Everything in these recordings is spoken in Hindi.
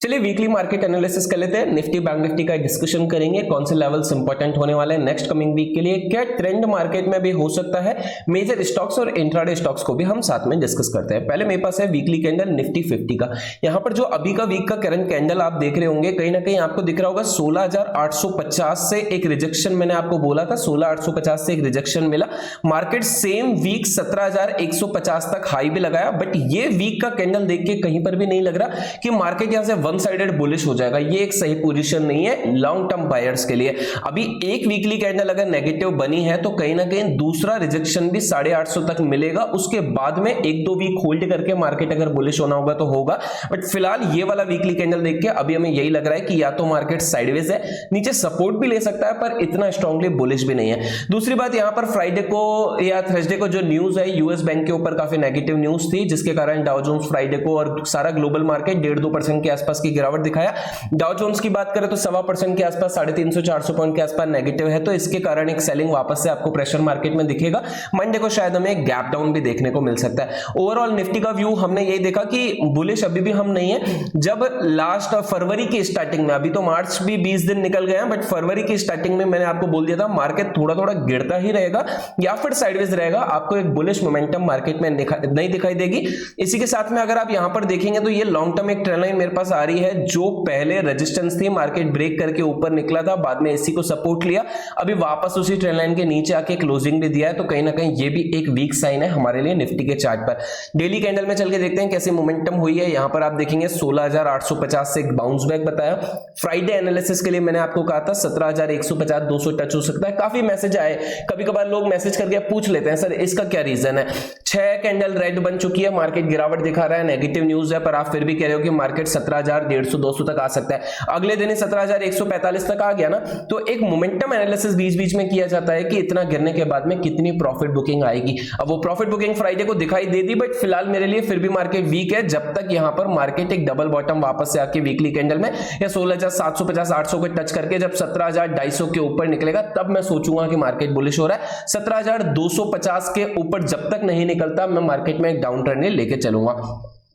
चलिए वीकली मार्केट एनालिसिस कर लेते हैं। निफ्टी बैंक निफ्टी का डिस्कशन करेंगे, कौन से लेवल्स इंपॉर्टेंट होने वाले हैं नेक्स्ट कमिंग वीक के लिए, क्या ट्रेंड मार्केट में भी हो सकता है, मेजर स्टॉक्स और इंट्राडे स्टॉक्स को भी हम साथ में डिस्कस करते हैं। पहले मेरे पास है वीकली कैंडल निफ्टी 50 का। यहां पर जो अभी का वीक का करंट कैंडल आप देख रहे होंगे, कहीं ना कहीं आपको दिख रहा होगा 16,850 से एक रिजेक्शन, मैंने आपको बोला था 16,850 से एक रिजेक्शन मिला। मार्केट सेम वीक 17,150 तक हाई भी लगाया, बट ये वीक का कैंडल देख के कहीं पर भी नहीं लग रहा कि मार्केट यहां से वन साइडेड बुलिश हो जाएगा। ये एक सही पोजीशन नहीं है लॉन्ग टर्म बायर्स के लिए। अभी एक वीकली कैंडल अगर नेगेटिव बनी है तो कहीं ना कहीं दूसरा रिजेक्शन भी 850 तक मिलेगा, उसके बाद में एक दो वीक होल्ड करके मार्केट अगर बुलिश होना होगा तो होगा। बट फिलहाल ये वाला वीकली कैंडल देख के अभी हमें यही लग रहा है कि या तो मार्केट साइडवेज है, नीचे सपोर्ट भी ले सकता है पर इतना स्ट्रांगली बुलिश भी नहीं है। दूसरी बात, यहां पर फ्राइडे को या थर्सडे को जो न्यूज है यूएस बैंक के ऊपर काफी नेगेटिव न्यूज थी, जिसके कारण डाउ जोन्स फ्राइडे को और सारा ग्लोबल मार्केट 1.5-2% के आसपास की गिरावट दिखाया। डाउ जोन्स की बात करें तो 1.25% के आसपास 350-400 पॉइंट के आसपास नेगेटिव है, तो इसके कारण एक सेलिंग वापस से आपको प्रेशर मार्केट में दिखेगा। मंडे को शायद हमें गैप डाउन भी देखने को मिल सकता है। ओवरऑल निफ्टी का व्यू हमने यही देखा कि बुलिश अभी भी हम नहीं है। जब लास्ट फरवरी की स्टार्टिंग में, अभी तो मार्च भी 20 दिन निकल गए हैं, बट फरवरी की स्टार्टिंग में मैंने आपको बोल दिया था मार्केट थोड़ा थोड़ा गिरता ही रहेगा या फिर साइडवेज रहेगा, आपको एक बुलिश मोमेंटम मार्केट में नहीं दिखाई देगी। इसी के साथ में अगर आप यहां पर देखेंगे तो ये लॉन्ग टर्म एक ट्रेंड लाइन मेरे पास आ रही है, जो पहले रेजिस्टेंस थी, मार्केट ब्रेक करके ऊपर निकला था, बाद में इसी को सपोर्ट लिया, अभी वापस उसी ट्रेंड लाइन के नीचे आके क्लोजिंग भी दिया है, तो कहीं ना कहीं ये भी एक वीक साइन है हमारे लिए निफ्टी के चार्ट पर। डेली कैंडल में चल के देखते हैं कैसे मोमेंटम हुई है। यहां पर आप देखेंगे 16,850 से एक बाउंस बैक बताया। फ्राइडे एनालिसिस के लिए मैंने आपको कहा था 17,150 200 टच हो सकता है। काफी मैसेज आए, कभी कभार लोग मैसेज करके पूछ लेते हैं सर इसका क्या रीजन है। 6 कैंडल रेड बन चुकी है, मार्केट गिरावट दिखा रहा है, नेगेटिव न्यूज है, पर आप फिर भी कह रहे हो कि मार्केट 17,150 200 तक आ सकता है। अगले दिन 17,145 तक आ गया ना, तो एक मोमेंटम एनालिसिस बीच बीच में किया जाता है कि इतना गिरने के बाद में कितनी प्रॉफिट बुकिंग आएगी। अब वो प्रॉफिट बुकिंग फ्राइडे को दिखाई दे दी, बट फिलहाल मेरे लिए फिर भी मार्केट वीक है, जब तक यहां पर मार्केट एक डबल बॉटम वापस से आके वीकली कैंडल में या 16,750 800 को टच करके जब 17,250 के ऊपर निकलेगा, तब मैं सोचूंगा कि मार्केट बुलिश हो रहा है। 17,250 के ऊपर जब तक नहीं निकलता, मैं मार्केट में एक डाउन ट्रेंड लेके चलूंगा।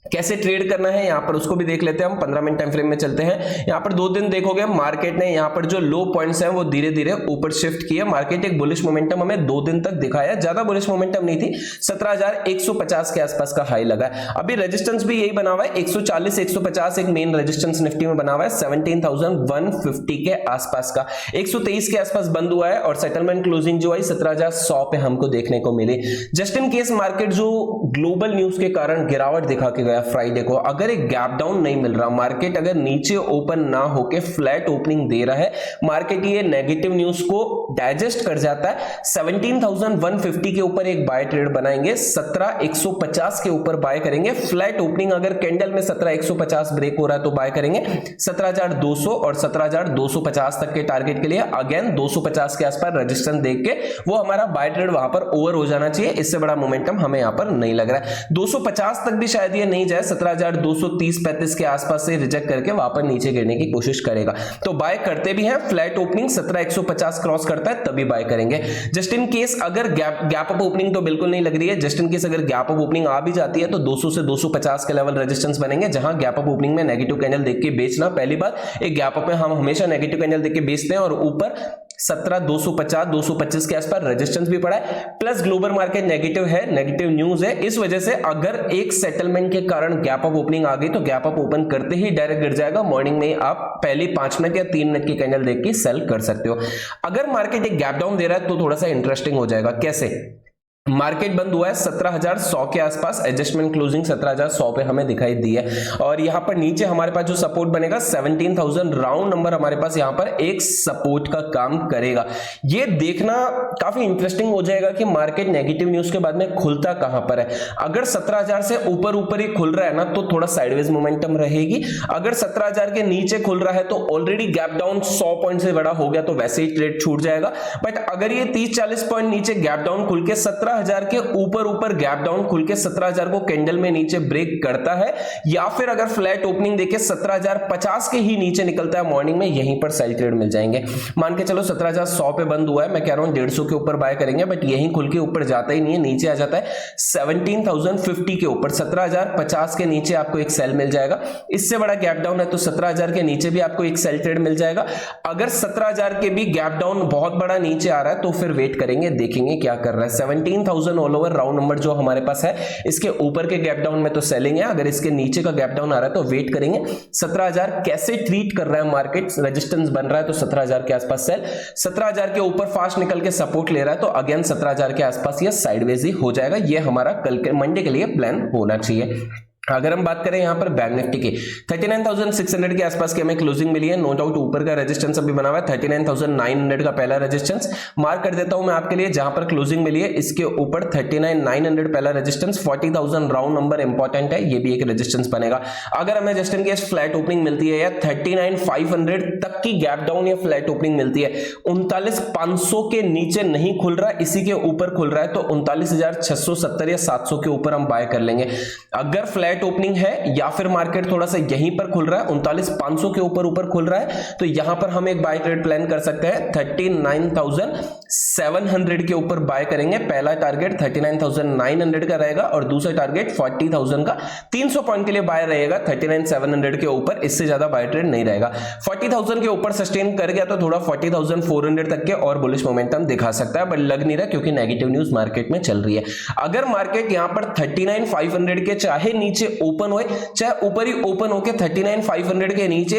कैसे ट्रेड करना है यहां पर उसको भी देख लेते हैं हम। 15 मिनट टाइम फ्रेम में चलते हैं। यहां पर 2 दिन देखोगे मार्केट ने यहां पर जो लो पॉइंट्स हैं वो धीरे धीरे ऊपर शिफ्ट किए। मार्केट एक बुलिश मोमेंटम हमें 2 दिन तक दिखाया, ज्यादा बुलिश मोमेंटम नहीं थी, 17,150 के आसपास का हाई लगा है। अभी रेजिस्टेंस भी यही बना हुआ है 140 150, एक मेन रेजिस्टेंस निफ्टी में बना हुआ है 17,150 के आसपास का। 123 के आसपास बंद हुआ है और सेटलमेंट क्लोजिंग जो आई 17,100 पे हमको देखने को मिली। जस्ट इन केस मार्केट जो ग्लोबल न्यूज के कारण गिरावट दिखा के फ्राइडे को, अगर एक गैप डाउन नहीं मिल रहा, मार्केट अगर नीचे ओपन ना होके फ्लैट ओपनिंग दे रहा है, मार्केट ये नेगेटिव न्यूज को डाइजेस्ट कर जाता है, 17,150 के ऊपर एक बाय ट्रेड बनाएंगे, 17,150 के ऊपर बाय करेंगे। फ्लैट ओपनिंग अगर कैंडल में 17,150 ब्रेक हो रहा है तो बाय करेंगे। 17,200 और 17,250 तक के टारगेट के लिए अगेन 250 के आसपास रेजिस्टेंस देख के वो हमारा बाय ट्रेड वहां पर ओवर हो जाना चाहिए। इससे बड़ा मोमेंटम हमें यहां पर नहीं लग रहा है। 250 तक भी शायद ये नहीं जाए, 17,230-35 के आसपास से रिजेक्ट करके वापस नीचे गिरने की कोशिश करेगा, तो बाय करते भी हैं। फ्लैट ओपनिंग 17,150 क्रॉस करता है तभी बाय करेंगे। जस्ट इन केस अगर गैप अप ओपनिंग तो बिल्कुल नहीं लग रही है, जस्ट इन केस अगर गैप अप ओपनिंग आ भी जाती है तो 200 से 250 के लेवल रेजिस्टेंस बनेंगे, जहां गैप अप ओपनिंग में नेगेटिव कैंडल देख के बेचना। पहली बात, एक गैप अप में हम हमेशा नेगेटिव कैंडल देख के बेचते हैं और ऊपर 17,250 225 के आसपास रेजिस्टेंस भी पड़ा है, प्लस ग्लोबल मार्केट नेगेटिव है, नेगेटिव न्यूज है। इस वजह से अगर एक सेटलमेंट के कारण गैप अप ओपनिंग आ गई तो गैप अप ओपन करते ही डायरेक्ट गिर जाएगा। मॉर्निंग में आप पहले 5 मिनट या 3 मिनट की कैंडल देख के सेल कर सकते हो। अगर मार्केट एक गैप डाउन दे रहा है तो थोड़ा सा इंटरेस्टिंग हो जाएगा। कैसे? मार्केट बंद हुआ है 17,100 के आसपास, एडजस्टमेंट क्लोजिंग 17,100 पे हमें दिखाई दी है, और यहां पर नीचे हमारे पास जो सपोर्ट बनेगा 17,000 राउंड नंबर हमारे पास यहां पर एक सपोर्ट का काम करेगा। ये देखना काफी इंटरेस्टिंग हो जाएगा कि मार्केट नेगेटिव न्यूज के बाद में खुलता कहां पर है। अगर 17,000 से ऊपर ही खुल रहा है ना तो थोड़ा साइडवेज मोमेंटम रहेगी। अगर 17,000 के नीचे खुल रहा है तो ऑलरेडी गैप डाउन 100 पॉइंट से बड़ा हो गया तो वैसे ही ट्रेड छूट जाएगा। बट अगर ये 30-40 पॉइंट नीचे गैप डाउन खुल के 17,000 17,000 के ऊपर गैप डाउन खुल के 17,000 को कैंडल में नीचे ब्रेक करता है, या फिर अगर फ्लैट ओपनिंग देके 17,050 के ही नीचे निकलता है मॉर्निंग में, यहीं पर सेल ट्रेड मिल जाएंगे। मान के चलो 17,100 पे बंद हुआ है, मैं कह रहा हूं 150 के ऊपर बाय करेंगे, बट यहीं खुल के ऊपर जाता ही नहीं है, नीचे आ जाता है 17,050 के ऊपर। 17,050 के नीचे आपको एक सेल मिल जाएगा। इससे बड़ा गैप डाउन है तो 17,000 के नीचे भी आपको एक सेल ट्रेड मिल जाएगा। अगर 17,000 के भी गैप डाउन बहुत बड़ा नीचे आ रहा है तो फिर वेट करेंगे, देखेंगे क्या कर रहा है। 17,000 ऑल ओवर राउंड नंबर जो हमारे पास है, इसके ऊपर के गैप डाउन में तो सेलिंग है, अगर इसके नीचे का गैप डाउन आ रहा है तो वेट करेंगे। 17,000 कैसे ट्रीट कर रहा है मार्केट, रेजिस्टेंस बन रहा है तो 17,000 के आसपास सेल, 17,000 के ऊपर फास्ट निकल के सपोर्ट ले रहा है तो अगेन 17,000 के आसपास ये साइडवेज ही हो जाएगा। ये हमारा कल के मंडे के लिए प्लान होना चाहिए। अगर हम बात करें यहां पर बैंक निफ्टी की, 39,600 के आसपास की हमें क्लोजिंग मिली है। नो डाउट ऊपर का रेजिस्टेंस अभी बना हुआ है 39,900 का पहला रेजिस्टेंस मार्क कर देता हूं मैं आपके लिए, जहां पर क्लोजिंग मिली है इसके ऊपर 39,900 पहला रेजिस्टेंस, 40,000 राउंड नंबर इंपॉर्टेंट है, ये भी एक रेजिस्टेंस बनेगा। अगर हमें just in case flat opening मिलती है या 39,500 तक की गैप डाउन या फ्लैट ओपनिंग मिलती है, 39,500 के नीचे नहीं खुल रहा, इसी के ऊपर खुल रहा है तो 39,670 या 700 के ऊपर हम बाय कर लेंगे। अगर फ्लैट ओपनिंग है या फिर मार्केट थोड़ा सा यहीं पर खुल रहा है 39,500 के ऊपर खुल रहा है, तो यहां पर हम एक बाय ट्रेड प्लान कर सकते हैं। 39,700 के ऊपर बाय करेंगे। पहला टारगेट 39,900 का रहेगा और दूसरा टारगेट 40,000 का, 300 पॉइंट के लिए बाय रहेगा 39,700 के ऊपर, इससे ज्यादा बाय ट्रेड नहीं रहेगा। 40,000 के ऊपर सस्टेन कर गया तो थोड़ा 40,400 तक के और बुलिश मोमेंटम दिखा सकता है, बट लग नहीं रहा क्योंकि नेगेटिव न्यूज मार्केट में चल रही है। अगर मार्केट यहां पर 39,500 के चाहे नीचे ओपन होए, चाहे ऊपर ही ओपन होके 39,500 के नीचे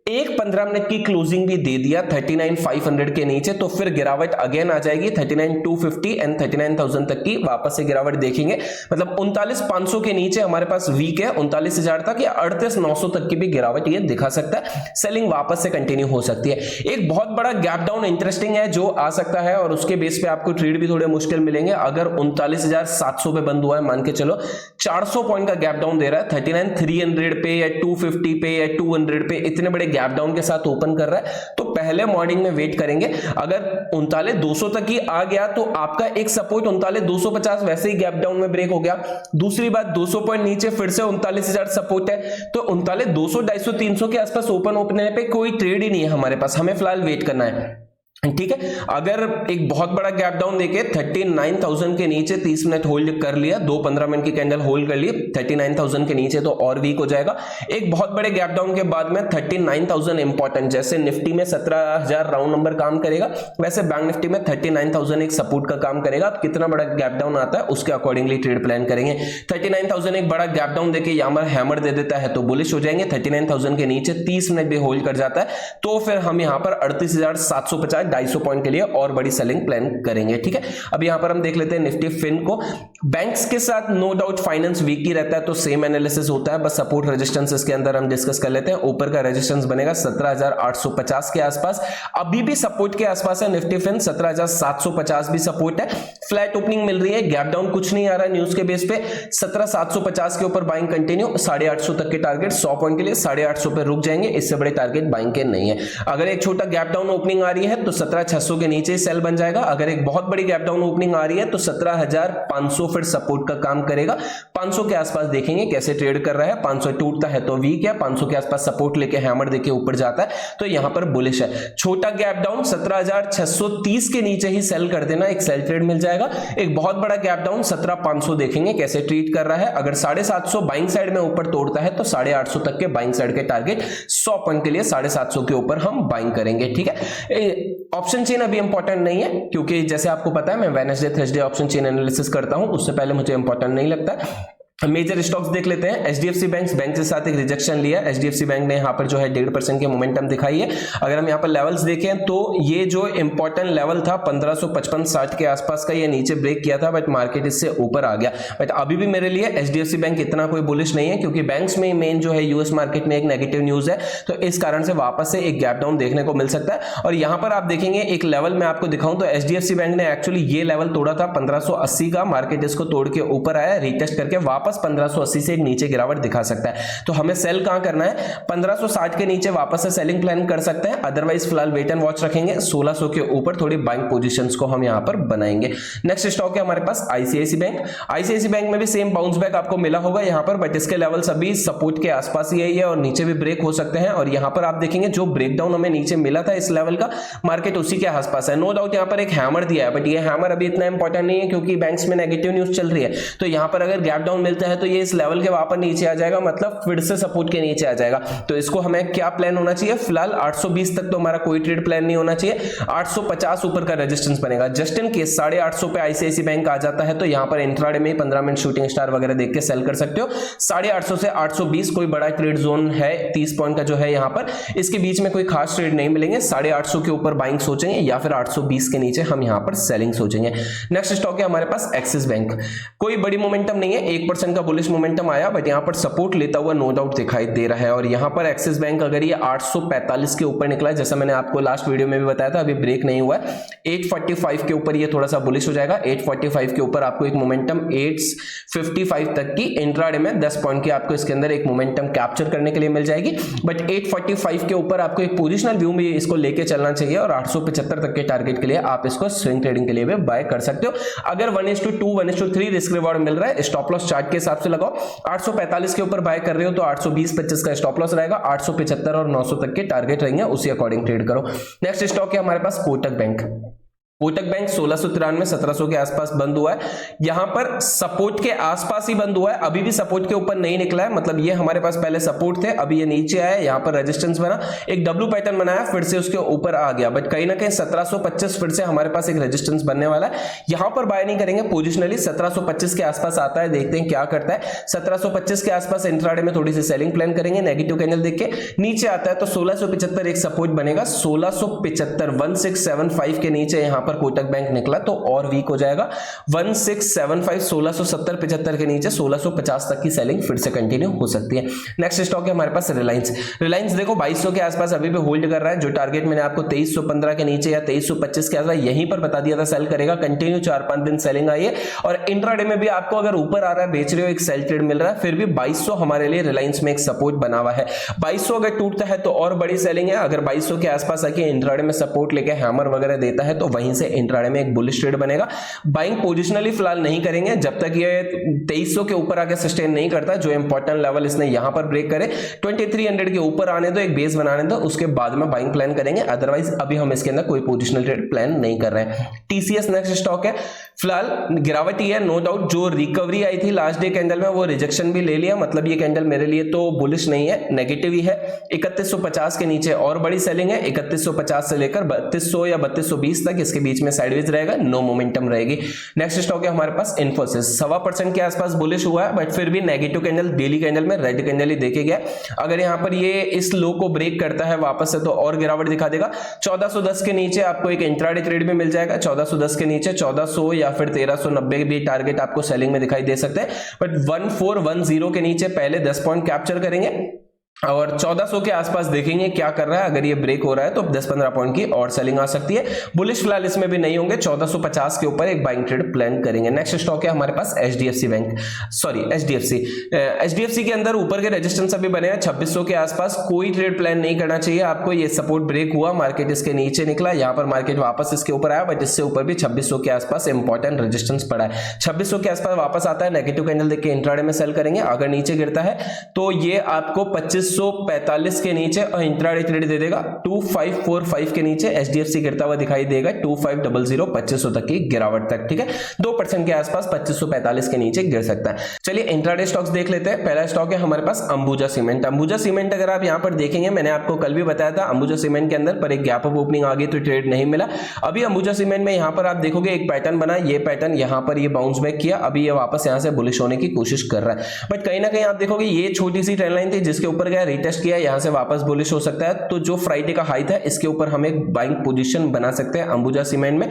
एक 15 मिनट की क्लोजिंग भी दे दिया 39,500 के नीचे, तो फिर गिरावट अगेन आ जाएगी 39,250 एंड 39,000 तक की वापस से गिरावट देखेंगे। मतलब 39,500 के नीचे हमारे पास वीक है, 39,000 तक या 38,900 तक की भी गिरावट ये दिखा सकता है। सेलिंग वापस से कंटिन्यू हो सकती है। एक बहुत बड़ा गैप डाउन इंटरेस्टिंग है जो आ सकता है और उसके बेस पे आपको ट्रेड भी थोड़े मुश्किल मिलेंगे। अगर 39,700 पे बंद हुआ है, मान के चलो 400 पॉइंट का गैप डाउन दे रहा है 39,300 पे या 250 पे या 200 पे, इतने बड़े गैप डाउन के साथ ओपन कर रहा है तो पहले मॉर्निंग में वेट करेंगे। अगर 39,200 तक ही आ गया तो आपका एक सपोर्ट 39,250 वैसे ही गैप डाउन में ब्रेक हो गया। दूसरी बात 200 पॉइंट नीचे फिर से 39,000 सपोर्ट है, तो 39,200, 250, 300 के आसपास ओपन ओपन पे कोई ट्रेड ही नहीं है हमारे पास, हमें फिलहाल वेट करना है। ठीक है, अगर एक बहुत बड़ा गैप डाउन देके 39,000 के नीचे 30 मिनट होल्ड कर लिया, 2-15 मिनट की कैंडल होल्ड कर ली 39,000 के नीचे तो और वीक हो जाएगा। एक बहुत बड़े गैप डाउन के बाद में 39,000 इंपॉर्टेंट, जैसे निफ्टी में 17,000 राउंड नंबर काम करेगा वैसे बैंक निफ्टी में 39,000 एक सपोर्ट का काम करेगा। तो कितना बड़ा गैप डाउन आता है उसके अकॉर्डिंगली ट्रेड प्लान करेंगे। 39,000 एक बड़ा गैप डाउन देके यहां पर हैमर दे देता है तो बुलिश हो जाएंगे। 39,000 के नीचे 30 मिनट भी होल्ड कर जाता है तो फिर हम यहां पर 38,750, 250 पॉइंट के लिए और बड़ी सेलिंग प्लान करेंगे। ठीक है, अब यहां पर हम देख लेते हैं निफ्टी फिन को। बैंक्स के साथ नो डाउट फाइनेंस वीक ही रहता है तो सेम एनालिसिस होता है, बस सपोर्ट रेजिस्टेंस इसके अंदर हम डिस्कस कर लेते हैं। ऊपर का रेजिस्टेंस बनेगा 17,850 के आसपास, अभी भी सपोर्ट के आसपास है निफ्टी फिन। 17,750 भी सपोर्ट है। फ्लैट ओपनिंग मिल रही है, गैप डाउन कुछ नहीं आ रहा है न्यूज के बेस पे। 17,750 के ऊपर बाइंग कंटिन्यू, 850 तक के टारगेट 100 पॉइंट के लिए 850 पे रुक जाएंगे, इससे बड़े टारगेट बाइंग के नहीं है। अगर एक छोटा गैप डाउन ओपनिंग आ रही है तो 17,600 के नीचे सेल बन जाएगा। अगर एक बहुत बड़ी गैप डाउन ओपनिंग आ रही है तो 17,500 फिर सपोर्ट का काम करेगा। 500 के आसपास देखेंगे कैसे ट्रेड कर रहा है। 500 टूटता है तो वीक है, 500 के आसपास सपोर्ट लेके हैमर देके ऊपर जाता है तो यहां पर बुलिश है। छोटा गैप डाउन 17,630 के नीचे ही सेल कर देना, एक सेल ट्रेड मिल जाएगा। एक बहुत बड़ा गैप डाउन 17,500 देखेंगे कैसे ट्रीट कर रहा है। अगर 750 बाइंग साइड में ऊपर तोड़ता है तो 850 तक के बाइंग साइड के टारगेट 100 पॉइंट के लिए 750 के ऊपर हम बाइंग करेंगे। ठीक है, ऑप्शन चेन अभी इंपॉर्टेंट नहीं है क्योंकि जैसे आपको पता है मैं Wednesday Thursday option chain analysis करता हूं, उससे पहले मुझे इंपॉर्टेंट नहीं लगता। मेजर स्टॉक्स देख लेते हैं। एचडीएफसी बैंक के साथ एक रिजेक्शन लिया। एचडीएफसी बैंक ने यहाँ पर जो है 1.5% के मोमेंटम दिखाई है। अगर हम यहाँ पर लेवल्स देखें तो ये जो इंपॉर्टेंट लेवल था 1555-60 के आसपास का, ये नीचे ब्रेक किया था बट मार्केट इससे ऊपर आ गया। बट अभी भी मेरे लिए एचडीएफसी बैंक इतना कोई बुलिश नहीं है क्योंकि बैंक्स में मेन जो है यूएस मार्केट में एक नेगेटिव न्यूज है, तो इस कारण से वापस से एक गैप डाउन देखने को मिल सकता है। और यहाँ पर आप देखेंगे एक लेवल मैं आपको दिखाऊं तो एचडीएफसी बैंक ने एक्चुअली ये लेवल तोड़ा था 1580 का, मार्केट इसको तोड़ के ऊपर आया, रिटेस्ट करके वापस वापस 1580 से एक नीचे गिरावट दिखा सकता है। तो हमें सेल कहां करना है, 1560 के नीचे वापस से सेलिंग प्लान कर सकते हैं, अदरवाइज फिलहाल वेट एंड वॉच रखेंगे। 1600 के ऊपर थोड़ी बाइंग पोजीशंस को हम यहां पर बनाएंगे। नेक्स्ट स्टॉक है हमारे पास आईसीआईसी बैंक। आईसीआईसी बैंक में भी सेम बाउंस बैक आपको मिला होगा यहां पर, बट इसके लेवल्स अभी सपोर्ट के आसपास ही है और नीचे भी ब्रेक हो सकते हैं। और यहां पर आप देखेंगे जो ब्रेकडाउन हमें नीचे मिला था इस लेवल का, मार्केट उसी के आसपास है। नो डाउट यहां पर एक हैमर दिया है, बट ये हैमर अभी इतना इंपॉर्टेंट नहीं है क्योंकि बैंक्स में नेगेटिव न्यूज चल रही है। तो यहां पर अगर गैप डाउन मिलता है तो ये इस लेवल के वापस नीचे आ जाएगा, मतलब फिर से सपोर्ट के नीचे आ जाएगा। तो इसको हमें क्या प्लान होना चाहिए, फिलहाल 820 तक तो हमारा कोई ट्रेड प्लान नहीं होना चाहिए। 850 ऊपर का रेजिस्टेंस बनेगा। जस्ट इन केस 850 पे आईसीआईसी बैंक आ जाता है तो यहां पर इंट्राडे में 15 मिनट शूटिंग स्टार वगैरह देख के सेल कर सकते हो। 850 से 820 कोई बड़ा ट्रेड जोन है, 30 पॉइंट का जो है यहां पर, इसके बीच में कोई खास ट्रेड नहीं मिलेंगे। 850 के ऊपर बाइंग सोचेंगे या फिर 820 के नीचे हम यहां पर सेलिंग सोचेंगे। नेक्स्ट स्टॉक है हमारे पास एक्सिस बैंक। कोई बड़ी मोमेंटम नहीं है, 1% का बुलिश मोमेंटम आया, बट यहां पर सपोर्ट लेता हुआ नो डाउट दिखाई दे रहा है। और यहां पर एक्सिस बैंक अगर ये 845 के ऊपर निकला है, जैसा मैंने आपको लास्ट वीडियो में भी बताया था, अभी ब्रेक नहीं हुआ है, 845 के ऊपर ये थोड़ा सा बुलिश हो जाएगा। 845 के ऊपर आपको एक मोमेंटम 855 तक की इंट्राडे में 10 पॉइंट की आपको इसके अंदर एक मोमेंटम कैप्चर करने के लिए मिल जाएगी। बट 845 के ऊपर आपको एक पोजिशनल व्यू में इसको लेके चलना चाहिए और 875 तक के टारगेट के लिए आप इसको स्विंग ट्रेडिंग के लिए भी बाय कर सकते हो। अगर 1:2 1:3 रिस्क रिवॉर्ड मिल रहा है, स्टॉप लॉस चार्ट के हिसाब से लगाओ। 845 के ऊपर बाय कर रहे हो तो 820-25 का स्टॉप लॉस रहेगा, 875 और 900 तक के टारगेट रहेंगे, उसी अकॉर्डिंग ट्रेड करो। नेक्स्ट स्टॉक है हमारे पास कोटक बैंक। कोटक बैंक 1693 1700 के आसपास बंद हुआ है, यहां पर सपोर्ट के आसपास ही बंद हुआ है, अभी भी सपोर्ट के ऊपर नहीं निकला है। मतलब ये हमारे पास पहले सपोर्ट थे, अभी ये नीचे आया, यहां पर रेजिस्टेंस बना, एक डब्ल्यू पैटर्न बनाया, फिर से उसके ऊपर आ गया। बट कहीं ना कहीं 1725 फिर से हमारे पास एक रेजिस्टेंस बनने वाला है, यहां पर बाय नहीं करेंगे पोजिशनली। 1725 के आसपास आता है, देखते हैं क्या करता है। 1725 के आसपास इंट्राडे में थोड़ी सी सेलिंग प्लान करेंगे, नेगेटिव कैंडल देख के नीचे आता है तो 1675 एक सपोर्ट बनेगा। 1675 1675 के नीचे यहां पर कोटक बैंक निकला तो और वीक हो जाएगा। 1675 1670 75 के नीचे 1650 तक की सेलिंग फिर से कंटिन्यू हो सकती है। नेक्स्ट स्टॉक है हमारे पास रिलायंस। रिलायंस देखो 2200 के आसपास अभी भी होल्ड कर रहा है, जो टारगेट मैंने आपको 2315 के नीचे या 2325 के आसपास यहीं पर बता दिया था सेल करेगा। कंटिन्यू 4-5 दिन सेलिंग आई है और इंट्राडे में भी आपको अगर ऊपर आ रहा है, बेच रहे हो, एक सेल ट्रेड मिल रहा है, फिर भी 2200 हमारे लिए रिलायंस में एक सपोर्ट बना हुआ है। 2200 अगर टूटता है तो और बड़ी सेलिंग है, अगर 2200 के आसपास आके इंट्राडे में सपोर्ट लेके हैमर वगैरह देता है तो वहीं से इंट्राडे में एक बुलिश ट्रेड बनेगा। बाइंग पोजिशनली फिलहाल नहीं करेंगे जब तक ये 2300 के ऊपर आके सस्टेन नहीं करता। जो इंपॉर्टेंट लेवल इसने यहां पर ब्रेक करे 2300 के ऊपर आने दो, एक बेस बनाने दो, उसके बाद में बाइंग प्लान करेंगे। अदरवाइज अभी हम इसके अंदर कोई पोजिशनल ट्रेड प्लान नहीं कर रहे हैं। टीसीएस नेक्स्ट स्टॉक है, फिलहाल गिरावट ही है, नो डाउट। जो रिकवरी आई थी लास्ट डे कैंडल में वो रिजेक्शन भी ले लिया, मतलब ये कैंडल मेरे लिए तो बुलिश नहीं है, नेगेटिव ही है। 3150 के नीचे और बड़ी सेलिंग है, 3150 से लेकर 3200 या 3220 तक इसके बीच में साइडवेज रहेगा, नो मोमेंटम रहेगी। नेक्स्ट स्टॉक है हमारे पास इन्फोसिस, 1.25% के आसपास बुलिश हुआ है, बट फिर भी नेगेटिव कैंडल, डेली कैंडल में रेड कैंडल ही देखे गया। अगर यहां पर ये इस लो को ब्रेक करता है वापस से तो और गिरावट दिखा देगा। 1410 के नीचे आपको एक इंट्राडे ट्रेड भी मिल जाएगा, 1410 के नीचे 1400 या फिर 1390 भी टारगेट आपको सेलिंग में दिखाई दे सकते हैं। बट 1410 के नीचे पहले 10 पॉइंट कैप्चर करेंगे और 1400 के आसपास देखेंगे क्या कर रहा है। अगर ये ब्रेक हो रहा है तो 10-15 पॉइंट की और सेलिंग आ सकती है। बुलिश फिलहाल इसमें भी नहीं होंगे, 1450 के ऊपर एक बाइंग ट्रेड प्लान करेंगे। नेक्स्ट स्टॉक है हमारे पास एचडीएफसी बैंक, सॉरी एचडीएफसी के अंदर ऊपर के रेजिस्टेंस अभी बने हैं 2600 के आसपास। कोई ट्रेड प्लान नहीं करना चाहिए आपको। ये सपोर्ट ब्रेक हुआ, मार्केट इसके नीचे निकला, यहां पर मार्केट वापस इसके ऊपर आया, बट इससे ऊपर भी 2600 के आसपास इंपॉर्टेंट रेजिस्टेंस पड़ा है। 2600 के आसपास वापस आता है, नेगेटिव कैंडल देख के इंट्राडे में सेल करेंगे। अगर नीचे गिरता है तो ये आपको 2545 के नीचे और इंट्राडे ट्रेड दे देगा। 2545 के नीचे एचडीएफसी गिरता हुआ दिखाई देगा, 2500 2500 तक की गिरावट तक, ठीक है। 2% के आसपास 2545 के नीचे गिर सकता है। चलिए इंट्राडे स्टॉक्स देख लेते हैं। पहला स्टॉक है हमारे पास अंबुजा सीमेंट। अंबुजा सीमेंट अगर आप यहां पर देखेंगे, मैंने आपको कल भी बताया था अंबुजा सीमेंट के अंदर पर एक गैप अप ओपनिंग आ गई तो ट्रेड नहीं मिला। अभी अंबुजा सीमेंट में यहां पर आप देखोगे एक पैटर्न बना, ये पैटर्न यहां पर ये बाउंस बैक किया, अभी ये वापस यहां से बुलिश होने की कोशिश कर रहा है। बट कहीं ना कहीं आप देखोगे ये छोटी सी ट्रेंड लाइन थी जिसके ऊपर गया, रीटेस्ट किया, यहां से वापस बुलिश हो सकता है। तो जो फ्राइडे का हाई था इसके ऊपर हम एक बाइंग पोजीशन बना सकते हैं अंबुजा सीमेंट में।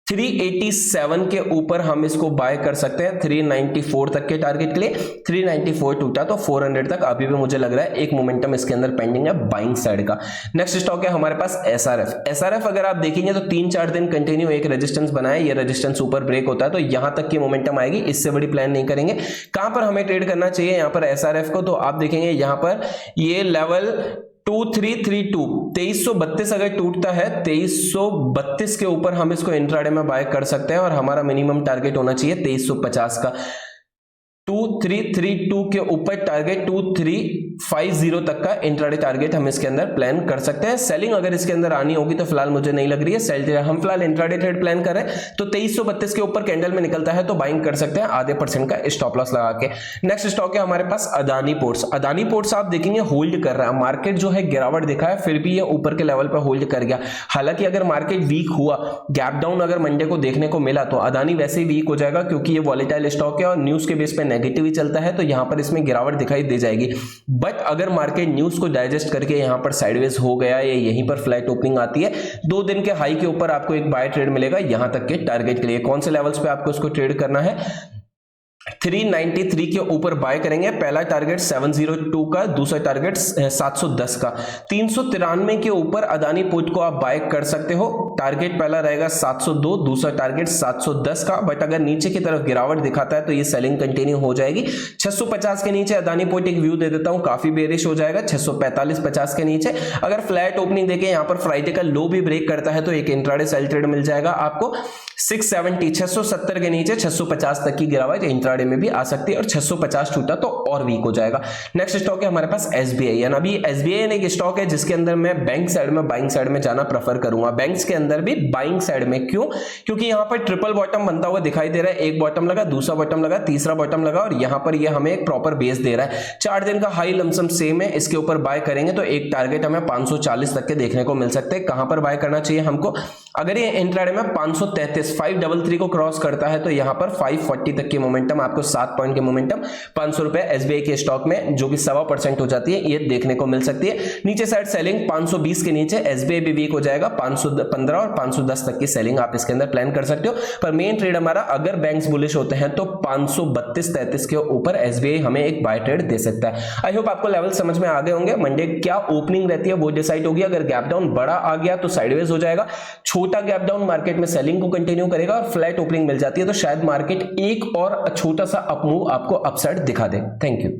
387 के ऊपर हम इसको बाय कर सकते हैं 394 तक के टारगेट के लिए। 394 टूटा तो 400 तक अभी भी मुझे लग रहा है एक मोमेंटम इसके अंदर पेंडिंग है बाइंग साइड का। नेक्स्ट स्टॉक है हमारे पास एसआरएफ अगर आप देखेंगे तो 3-4 दिन कंटिन्यू एक रेजिस्टेंस बनाया, ये रेजिस्टेंस ऊपर ब्रेक होता है तो यहां तक की मोमेंटम आएगी, इससे बड़ी प्लान नहीं करेंगे। कहां पर हमें ट्रेड करना चाहिए यहां पर एसआरएफ को, तो आप देखेंगे यहां पर ये लेवल 2332 2332 अगर टूटता है 2332 के ऊपर हम इसको इंट्राडे में बाय कर सकते हैं और हमारा मिनिमम टारगेट होना चाहिए 2350 का। 2332 के ऊपर टारगेट 2350 तक का इंट्राडे टारगेट हम इसके अंदर प्लान कर सकते हैं। सेलिंग अगर इसके अंदर आनी होगी तो फिलहाल मुझे नहीं लग रही है, सेल ट्रेड हम फिलहाल इंट्राडे ट्रेड प्लान कर रहे हैं तो 2332 के ऊपर कैंडल में निकलता है तो बाइंग कर सकते हैं आधे % का स्टॉप लॉस लगा के। नेक्स्ट स्टॉक है हमारे पास अदानी पोर्ट्स। अदानी पोर्ट्स आप देखेंगे होल्ड कर रहा है, मार्केट जो है गिरावट दिखा है फिर भी ये ऊपर के लेवल पर होल्ड कर गया। हालांकि अगर मार्केट वीक हुआ, गैप डाउन अगर मंडे को देखने को मिला तो अदानी वैसे ही वीक हो जाएगा क्योंकि ये वॉलेटाइल स्टॉक है और न्यूज के बेस पे नेगेटिव ही चलता है तो यहां पर इसमें गिरावट दिखाई दे जाएगी। बट अगर मार्केट न्यूज को डाइजेस्ट करके यहां पर साइडवेज हो गया या यहीं पर फ्लैट ओपनिंग आती है 2 दिन के हाई के ऊपर आपको एक बाय ट्रेड मिलेगा यहां तक के टारगेट के लिए। कौन से लेवल्स पे आपको इसको ट्रेड करना है, 393 के ऊपर बाय करेंगे, पहला टारगेट 702 का, दूसरा टारगेट 710 का। 393 के ऊपर अदानी पुट को आप बाय कर सकते हो, टारगेट पहला रहेगा 702, दूसरा टारगेट 710 का। बट अगर नीचे की तरफ गिरावट दिखाता है तो ये सेलिंग कंटिन्यू हो जाएगी। 650 के नीचे अदानी पुट एक व्यू दे देता हूं, काफी बेरिश हो जाएगा। 645-50 के नीचे अगर फ्लैट ओपनिंग देके यहां पर फ्राइडे का लो भी ब्रेक करता है तो एक इंट्राडे सेल ट्रेड मिल जाएगा आपको। 670 के नीचे 650 तक की गिरावट इंट्राडे में भी आ सकती है और 650 टूटा तो और वीक हो जाएगा। नेक्स्ट स्टॉक है हमारे पास एसबीआई। अभी एसबीआई एक स्टॉक है जिसके अंदर मैं बैंक साइड में बाइंग साइड में जाना प्रेफर करूंगा। बैंक्स के अंदर भी बाइंग साइड में, क्यों? क्योंकि यहां पर ट्रिपल बॉटम बनता हुआ दिखाई दे रहा है। एक बॉटम लगा, दूसरा बॉटम लगा, तीसरा बॉटम लगा और यहां पर यह हमें एक प्रॉपर बेस दे रहा है। 4 दिन का हाई लमसम सेम है, इसके ऊपर बाय करेंगे तो एक टारगेट हमें 540 तक के देखने को मिल सकते हैं। कहां पर बाय करना चाहिए हमको, अगर ये इंट्राडे में 533 को क्रॉस करता है तो यहां पर 540 तक की मोमेंटम, आपको 7 पॉइंट के मोमेंटम 500 रुपए एसबीआई के स्टॉक में जो कि 1.25% हो जाती है, ये देखने को मिल सकती है। नीचे साइड सेलिंग 520 के नीचे एसबीआई भी वीक हो जाएगा। 515 और 510 तक की सेलिंग आप इसके अंदर प्लान कर सकते हो। पर मेन ट्रेड हमारा अगर बैंक्स बुलिश होते हैं तो 532-33 के ऊपर एसबीआई हमें एक बाय ट्रेड दे सकता है। आई होप आपको लेवल समझ में आ गए होंगे। मंडे क्या ओपनिंग रहती है वो डिसाइड होगी। अगर गैप डाउन बड़ा आ गया तो साइडवेज हो जाएगा, छोटा गैप डाउन मार्केट में सेलिंग को कंटिन्यू करेगा और फ्लैट ओपनिंग मिल जाती है तो शायद मार्केट एक और छोटा सा अप मूव आपको अपसाइड दिखा दे। Thank you.